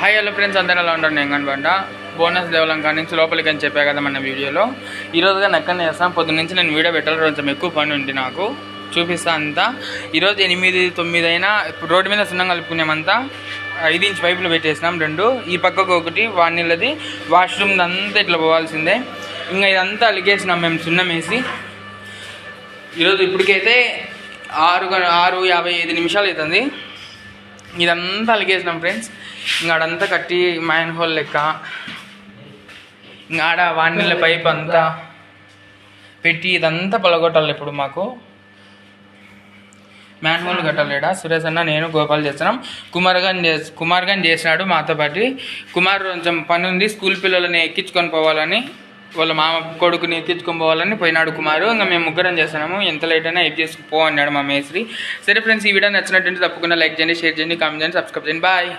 Hi hello friends, అందరూ ఎలా ఉంటారు? నేను కనబడ్డా బోనస్ లెవెల్ కాడి నుంచి లోపలికి అని చెప్పా కదా మన వీడియోలో. ఈరోజుగా నక్కని చేస్తాం. పొద్దున్న నుంచి నేను వీడియో పెట్టాలి, కొంచెం ఎక్కువ పని ఉంది నాకు. చూపిస్తా అంతా. ఈరోజు 8-9 అయినా రోడ్డు మీద సున్నం కలుపుకునేమంతా 5 ఇంచ్ పైపులు పెట్టేసినాం, 2 ఈ పక్కకు ఒకటి వాడినిళ్ళది. వాష్రూమ్ అంతా ఇట్లా పోవాల్సిందే. ఇంకా ఇదంతా అలిగేసినాం మేము సున్నం వేసి. ఈరోజు ఇప్పటికైతే 6:55 నిమిషాలు అవుతుంది. ఇదంతా అలిగేసినాం ఫ్రెండ్స్. ఇంకా ఆడంతా కట్టి మ్యాన్ హోల్ లెక్క, ఇంకా ఆడ వాడినీళ్ళ పైప్ అంతా పెట్టి ఇదంతా పలగొట్టాలి. ఇప్పుడు మాకు మ్యాన్ హోల్ కట్టాలేడా. సురేష్ అన్న, నేను, గోపాల్ చేస్తున్నాం. కుమార్ గాని చేసినాడు మాతో పాటు. కుమార్ కొంచెం పని ఉంది, స్కూల్ పిల్లలని ఎక్కించుకొని పోవాలని, వాళ్ళ మామ కొడుకుని ఎక్కించుకొని పోవాలని పోయినాడు కుమారు. ఇంకా మేము ముగ్గురం చేస్తున్నాము. ఎంత లేట్ అయినా ఎడ్ చేసుకుని పో అన్నాడు మా మేస్త్రి. సరే ఫ్రెండ్స్, ఈ వీడియో నచ్చినట్టు తప్పకుండా లైక్ చేయండి, షేర్ చేయండి, కామెంట్ చేయండి, సబ్స్క్రైబ్ చేయండి. బాయ్.